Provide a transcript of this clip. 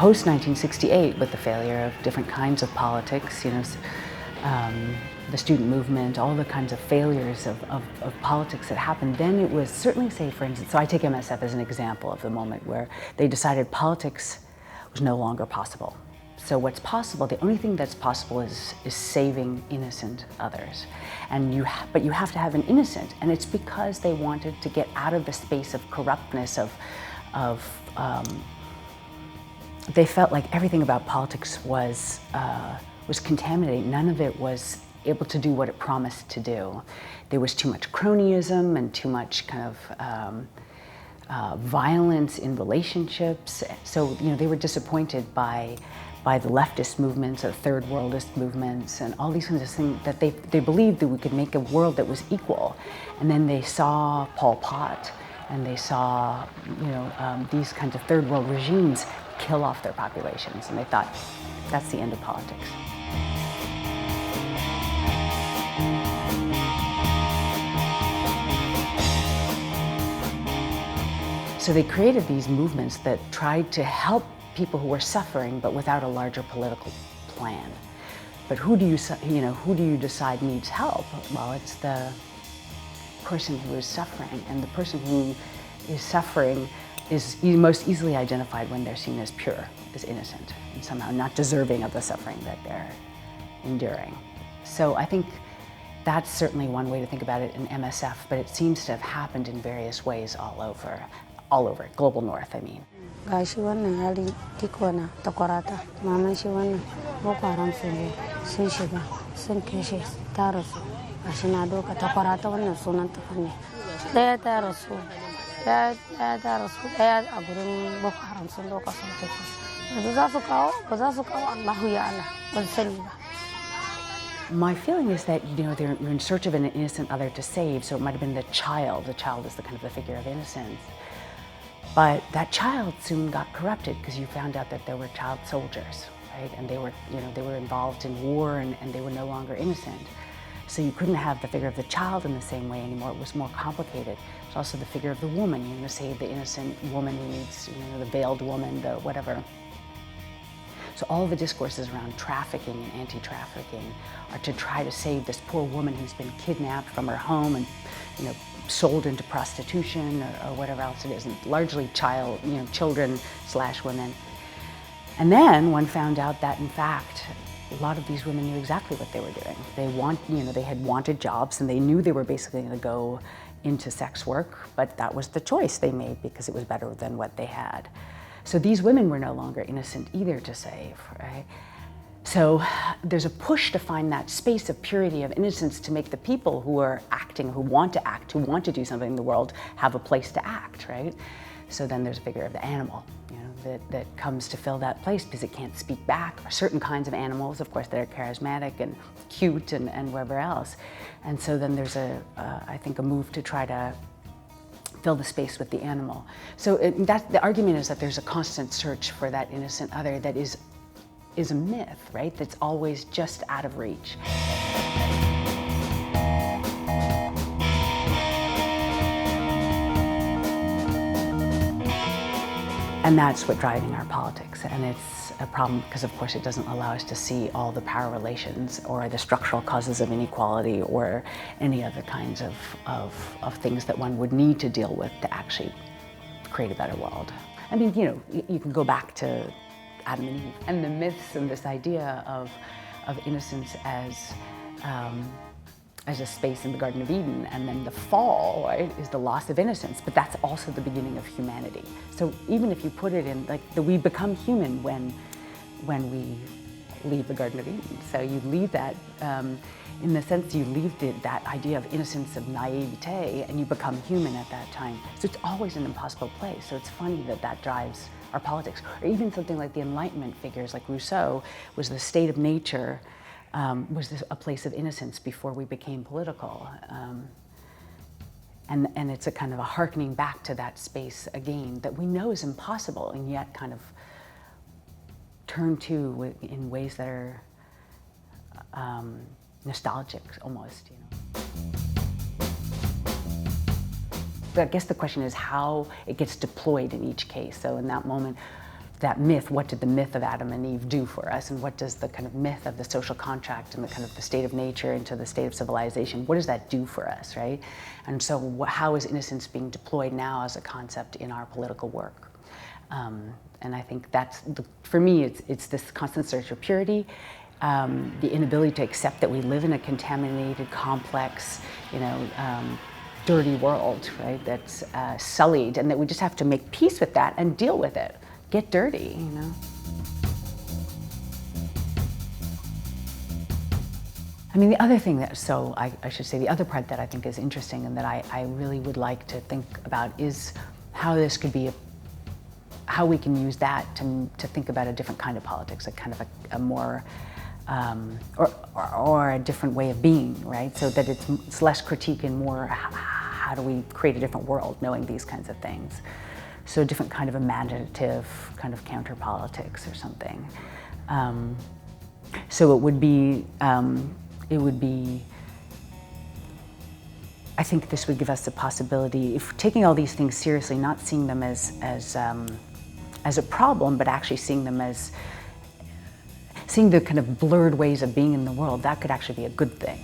post-1968, with the failure of different kinds of politics, the student movement, all the kinds of failures of politics that happened, then it was certainly, say, for instance, so I take MSF as an example of the moment where they decided politics was no longer possible. So what's possible, the only thing that's possible is saving innocent others. And but you have to have an innocent, and it's because they wanted to get out of the space of corruptness, they felt like everything about politics was contaminated. None of it was able to do what it promised to do. There was too much cronyism and too much kind of violence in relationships. So they were disappointed by the leftist movements, the third worldist movements, and all these kinds of things, that they believed that we could make a world that was equal. And then they saw Pol Pot, and they saw these kinds of third world regimes kill off their populations, and they thought, that's the end of politics. So they created these movements that tried to help people who were suffering, but without a larger political plan. But who do you decide needs help? Well, it's the person who is suffering, and the person who is suffering is most easily identified when they're seen as pure, as innocent, and somehow not deserving of the suffering that they're enduring. So I think that's certainly one way to think about it in MSF, but it seems to have happened in various ways all over, global north, I mean. Gashi wannan hali tikwana ta kwarata, maman shi wannan boko haram sun shiga sun kashe ta rasu, gashi na doka ta kwarata wannan sunan ta fanne ɗaya ta rasu ɗaya a gurin boko haram sun doka sun tafi, yanzu za su kawo ba za su kawo Allahu ya Allah ban sani ba. My feeling is that they're in search of an innocent other to save, so it might have been the child. The child is the kind of the figure of innocence. But that child soon got corrupted because you found out that there were child soldiers, right? And they were involved in war, and they were no longer innocent. So you couldn't have the figure of the child in the same way anymore. It was more complicated. It's also the figure of the woman. You're going to save the innocent woman who needs, the veiled woman, the whatever. So all the discourses around trafficking and anti-trafficking are to try to save this poor woman who's been kidnapped from her home and, sold into prostitution or whatever else it is, and largely children/women. And then one found out that, in fact, a lot of these women knew exactly what they were doing. They had wanted jobs, and they knew they were basically going to go into sex work, but that was the choice they made because it was better than what they had. So these women were no longer innocent either to save, right? So there's a push to find that space of purity, of innocence, to make the people who are acting, who want to act, who want to do something in the world, have a place to act, right? So then there's a figure of the animal, that comes to fill that place because it can't speak back. Certain kinds of animals, of course, that are charismatic and cute and wherever else. And so then there's I think, a move to try to fill the space with the animal. So the argument is that there's a constant search for that innocent other that is a myth, right? That's always just out of reach. And that's what's driving our politics. And it's a problem because, of course, it doesn't allow us to see all the power relations or the structural causes of inequality or any other kinds of things that one would need to deal with to actually create a better world. I mean, you can go back to Adam and Eve and the myths and this idea of innocence as a space in the Garden of Eden, and then the fall, right, is the loss of innocence, but that's also the beginning of humanity. So even if you put it in, we become human when we leave the Garden of Eden. So you leave that, in the sense you leave that idea of innocence, of naivete, and you become human at that time. So it's always an impossible place. So it's funny that drives our politics. Or even something like the Enlightenment figures, like Rousseau, was the state of nature, was this a place of innocence before we became political. And it's a kind of a hearkening back to that space again that we know is impossible, and yet kind of turn to in ways that are nostalgic almost, But I guess the question is how it gets deployed in each case. So in that moment, that myth, what did the myth of Adam and Eve do for us, and what does the kind of myth of the social contract and the kind of the state of nature into the state of civilization, what does that do for us, right? And so how is innocence being deployed now as a concept in our political work? And I think that's, for me, it's this constant search for purity, the inability to accept that we live in a contaminated, complex, dirty world, right? That's sullied, and that we just have to make peace with that and deal with it. Get dirty, I mean, the other thing that, I should say, the other part that I think is interesting and that I really would like to think about is how this could be, how we can use that to think about a different kind of politics, a kind of a more, or a different way of being, right? So that it's less critique and more, how do we create a different world knowing these kinds of things? So a different kind of imaginative kind of counter politics or something. So it would be, I think this would give us the possibility, if taking all these things seriously, not seeing them as a problem, but actually seeing them as, seeing the kind of blurred ways of being in the world, that could actually be a good thing.